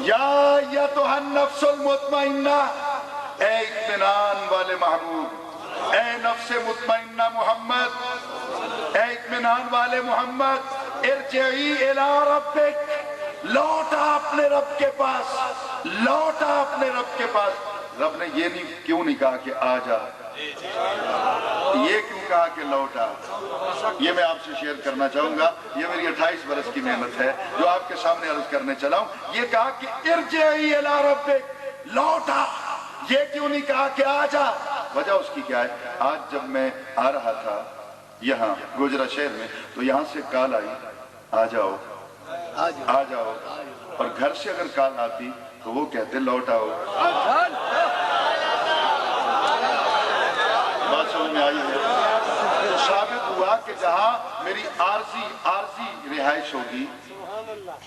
یا ایتھا النفس المطمئنہ، اے اطمینان والے محبوب، اے نفس مطمئنہ محمد، اے اطمینان والے محمد، ارجعی الی ربک، لوٹا اپنے رب کے پاس، لوٹا اپنے رب کے پاس۔ رب نے یہ کیوں نہیں کہا کہ آ جا، یہ کیوں کہا کہ لوٹا؟ یہ میں آپ سے شیئر کرنا چاہوں گا، یہ میری 28 برس کی محنت ہے جو آپ کے سامنے عرض کرنے چلا ہوں۔ یہ کہا کہ ارجعی الی ربک، لوٹا، یہ کیوں نہیں کہا کہ آ جا؟ وجہ اس کی کیا ہے؟ آج جب میں آ رہا تھا یہاں گوجرا شہر میں تو یہاں سے کال آئی، آ جاؤ آ جاؤ، اور گھر سے اگر کال آتی تو وہ کہتے لوٹ آؤ۔ بات سمجھ میں آئی ہے؟ تو ثابت ہوا کہ جہاں میری عارضی رہائش ہوگی،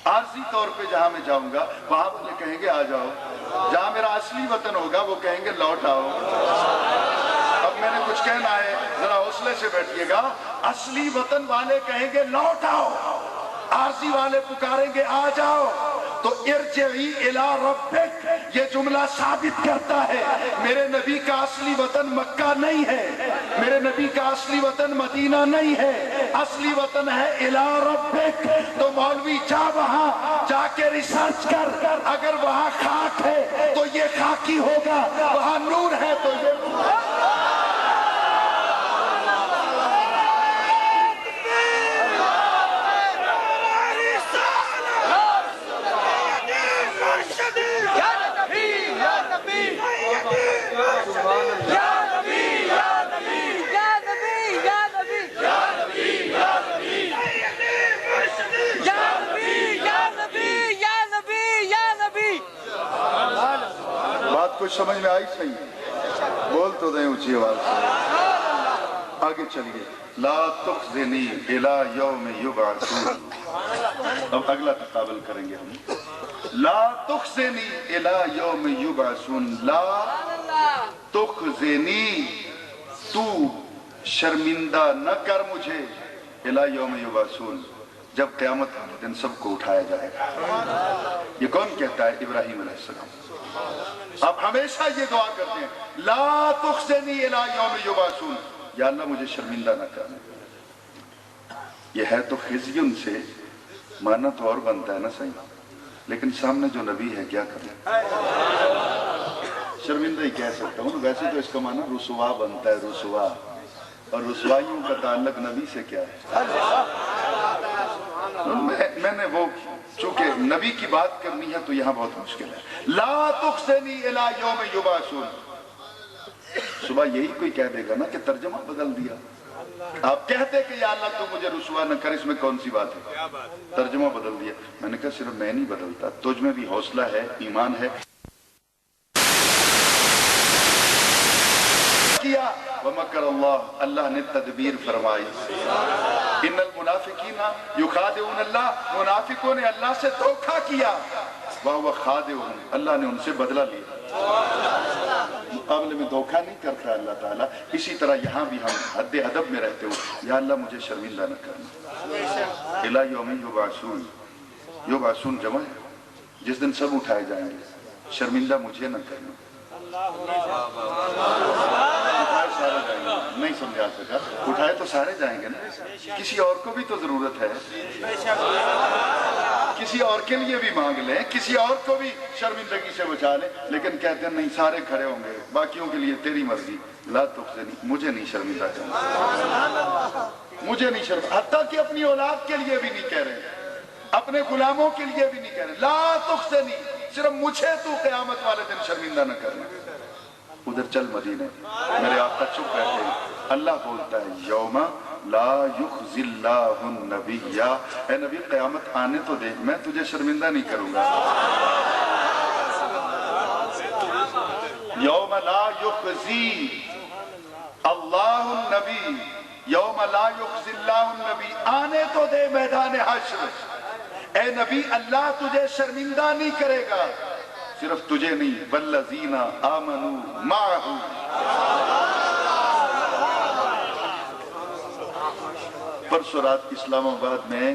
عارضی طور پہ جہاں میں جاؤں گا وہاں مجھے کہیں گے آ جاؤ، جہاں میرا اصلی وطن ہوگا وہ کہیں گے لوٹ آؤ۔ اب میں نے کچھ کہنا ہے، ذرا حوصلے سے بیٹھیے گا۔ اصلی وطن والے کہیں گے لوٹ آؤ، عارضی والے پکاریں گے آ جاؤ۔ تو ارجعی الی ربک یہ جملہ ثابت کرتا ہے میرے نبی کا اصلی وطن مکہ نہیں ہے، میرے نبی کا اصلی وطن مدینہ نہیں ہے، اصلی وطن ہے الی ربک۔ تو مولوی جا وہاں جا کے ریسرچ کر، اگر وہاں خاک ہے تو یہ خاکی ہوگا، وہاں نور ہے تو یہ کچھ سمجھ میں آئی؟ صحیح بول تو دیں اونچی آواز سے۔ آگے چلیے، لا تخزنی الی یوم یبعثون۔ اب اگلا تقابل کریں گے ہم۔ لا تخزنی الی یوم یبعثون، لا تخزنی، تو شرمندہ نہ کر مجھے، الی یوم یبعثون، جب قیامت والے دن سب کو اٹھایا جائے گا۔ یہ کون کہتا ہے؟ ابراہیم علیہ السلام۔ آپ ہمیشہ یہ دعا کرتے ہیں، لا تخزنی الی یوم یبعثون، یا اللہ مجھے شرمندہ نہ کرنا۔ یہ ہے تو خزیون سے معنی تو اور بنتا ہے نا صحیح، لیکن سامنے جو نبی ہے کیا کریں، شرمندہ ہی کہہ سکتا ہوں۔ ویسے تو اس کا معنی رسوا بنتا ہے، رسوا، اور رسوائیوں کا تعلق نبی سے کیا ہے؟ میں نے وہ چونکہ نبی کی بات کرنی ہے تو یہاں بہت مشکل ہے۔ لا تخزنی الی یوم یبعثون، صبح یہی کوئی کہہ دے گا نا کہ ترجمہ بدل دیا۔ آپ کہتے کہ یا اللہ تو مجھے رسوا نہ کر، اس میں کون سی بات ہے؟ ترجمہ بدل دیا۔ میں نے کہا صرف میں نہیں بدلتا، تجھ میں بھی حوصلہ ہے، ایمان ہے۔ کیا ومکر اللہ، اللہ نے تدبیر فرمائی۔ ان المنافقین یخادعون اللہ، منافقوں نے اللہ سے دھوکہ کیا، وہو خادعهم، اللہ نے ان سے بدلہ لیا۔ مقابلے میں دھوکہ نہیں کرتا اللہ تعالیٰ۔ اسی طرح یہاں بھی ہم حد ادب میں رہتے ہو، یا اللہ مجھے شرمندہ نہ کرنا۔ الی یوم یبعثون، یبعثون جمع ہے، جس دن سب اٹھائے جائیں گے، شرمندہ مجھے نہ کرنا۔ اٹھائے سارے جائیں گے، نہیں سمجھا سکا، اٹھائے تو سارے جائیں گے نا، کسی اور کو بھی تو ضرورت ہے، کسی اور کے لیے بھی مانگ لیں، کسی اور کو بھی شرمندگی سے بچا لیں، لیکن کہتے ہیں نہیں سارے کھڑے ہوں گے، باقیوں کے لیے تیری مرضی۔ لا تخزنی، مجھے نہیں شرمندہ کرنا، مجھے نہیں شرمندہ، حتیٰ کہ اپنی اولاد کے لیے بھی نہیں کہہ رہے، اپنے غلاموں کے لیے بھی نہیں کہہ رہے، لا تخزنی، صرف مجھے تو قیامت والے دن شرمندہ نہ کرنا۔ ادھر چل مدینے، میرے آقا چپ بیٹھے، اللہ بولتا ہے یوم لا یخزی اللہ النبی، اے نبی قیامت آنے تو دے، میں تجھے شرمندہ نہیں کروں گا۔ یوم لا یخزی اللہ النبی، یوم لا یخزی اللہ النبی، آنے تو دے میدان حشر۔ اے نبی اللہ تجھے شرمندہ نہیں کرے گا، صرف تجھے نہیں، والذین آمنوا معہ۔ پرسوں رات اسلام آباد میں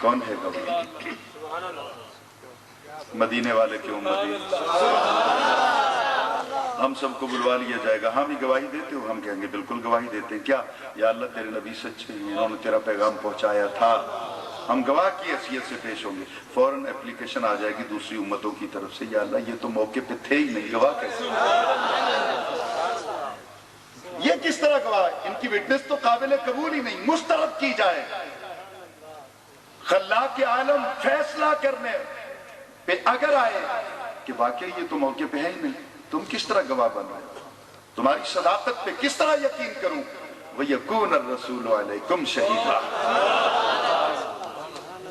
کون ہے گواہ؟ مدینے والے کی امتی۔ ہم سب کو بلوا لیا جائے گا، ہاں بھی گواہی دیتے ہو؟ ہم کہیں گے بالکل گواہی دیتے ہیں۔ کیا؟ یا اللہ تیرے نبی سچے ہیں، انہوں نے تیرا پیغام پہنچایا تھا، ہم گواہ کی حیثیت سے پیش ہوں گے۔ فوراً اپلیکیشن آ جائے گی دوسری امتوں کی طرف سے، یا اللہ یہ تو موقع پہ تھے ہی نہیں، گواہ کیسے؟ یہ کس طرح گواہ؟ ان کی وٹنس تو قابل قبول ہی نہیں، مسترد کی جائے۔ خلاق عالم فیصلہ کرنے پہ اگر آئے کہ واقعی یہ تو موقع پہ ہے ہی نہیں، تم کس طرح گواہ بن رہے ہو؟ تمہاری صداقت پہ کس طرح یقین کروں؟ وَيَكُونَ الرَّسُولُ عَلَيْكُمْ شَهِيدًا،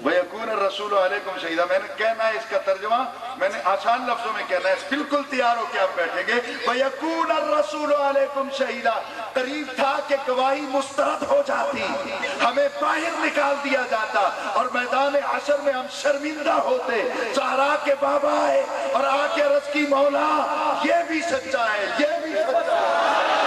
وَيَكُونَ الرَّسُولُ عَلَيْكُمْ شَهِيدًا۔ میں نے کہنا ہے اس کا ترجمہ، میں نے آسان لفظوں میں کہنا ہے، بالکل تیار ہو کے آپ بیٹھیں گے۔ وَيَكُونَ الرَّسُولُ عَلَيْكُمْ شَهِيدًا، قریب تھا کہ گواہی مسترد ہو جاتی، ہمیں باہر نکال دیا جاتا اور میدان حشر میں ہم شرمندہ ہوتے۔ زہرا کے بابا آئے اور آ کے عرض کی مولا یہ بھی سچا ہے، یہ بھی سچا ہے۔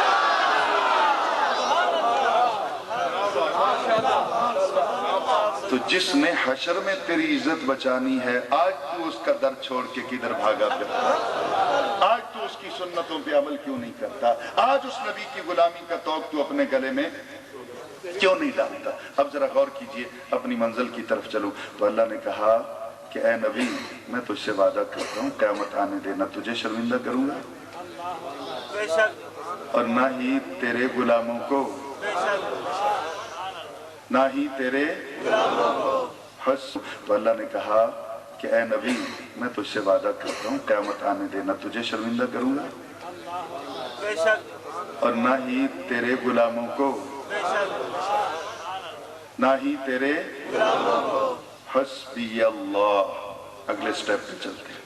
تو جس نے حشر میں تیری عزت بچانی ہے، آج تو اس کا در چھوڑ کے کدھر بھاگا پھرتا؟ آج تو اس کی سنتوں پہ عمل کیوں نہیں کرتا؟ آج اس نبی کی غلامی کا توق تو اپنے گلے میں کیوں نہیں ڈالتا؟ اب ذرا غور کیجئے، اپنی منزل کی طرف چلوں۔ تو اللہ نے کہا کہ اے نبی میں تجھ سے وعدہ کرتا ہوں قیامت آنے دینا تجھے شرمندہ کروں گا اور نہ ہی تیرے غلاموں کو، نہ ہی تیرے حس۔ تو اللہ نے کہا کہ اے نبی میں تجھ سے وعدہ کرتا ہوں قیامت آنے دینا تجھے شرمندہ کروں گا اور نہ ہی تیرے غلاموں کو، نہ ہی تیرے حسبی اللہ۔ اگلے سٹیپ پہ چلتے ہیں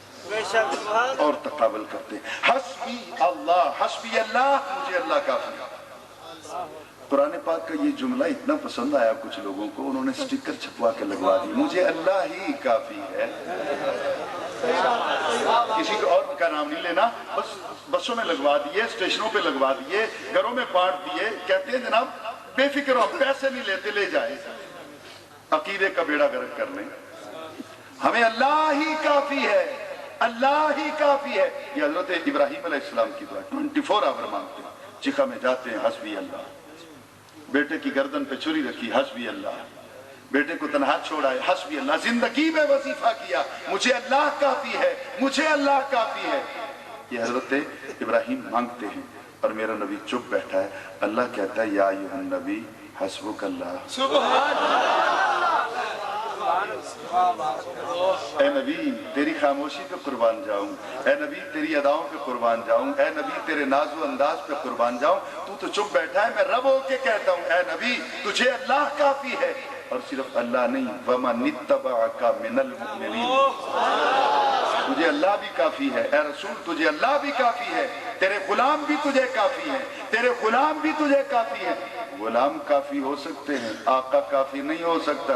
اور تقابل کرتے ہیں۔ حسبی اللہ، حسبی اللہ، مجھے اللہ کافی ہے۔ قرآن پاک کا یہ جملہ اتنا پسند آیا کچھ لوگوں کو، انہوں نے سٹیکر چھپوا کے لگوا دی، مجھے اللہ ہی کافی ہے۔ کسی کو اور کا نام نہیں لینا، بس بسوں میں لگوا دیے، اسٹیشنوں پہ لگوا دیے، گھروں میں بانٹ دیے، کہتے ہیں جناب بے فکر ہو، پیسے نہیں لیتے، لے جائے، عقیدے کا بیڑا غرق کر لیں۔ ہمیں اللہ ہی کافی ہے، اللہ ہی کافی ہے۔ یہ حضرت ابراہیم علیہ السلام کی دعا 24 آور مانگتے ہیں، چکھا میں جاتے ہیں حسبی اللہ، بیٹے کی گردن پہ چھری رکھی حسبی اللہ، بیٹے کو تنہا چھوڑا ہے حسبی اللہ، زندگی میں وظیفہ کیا مجھے اللہ کافی ہے، مجھے اللہ کافی ہے۔ یہ حضرت ابراہیم مانگتے ہیں اور میرا نبی چپ بیٹھا ہے۔ اللہ کہتا ہے یا ایھا النبی حسبک اللہ، سبحان اللہ، اے نبی تیری خاموشی پہ قربان جاؤں، اے نبی تیری اداؤں پہ قربان جاؤں، اے نبی تیرے ناز و انداز پہ قربان جاؤں۔ تو چپ بیٹھا ہے، میں رب ہو کے کہتا ہوں اے نبی تجھے اللہ کافی ہے، اور صرف اللہ نہیں، وَمَنِ اتَّبَعَكَ مِنَ الْمُؤْمِنِينَ، تجھے اللہ بھی کافی ہے، اے رسول تجھے اللہ بھی کافی ہے، تیرے غلام بھی تجھے کافی ہے، تیرے غلام بھی تجھے کافی ہے۔ غلام کافی ہو سکتے ہیں، آقا کافی نہیں ہو سکتا۔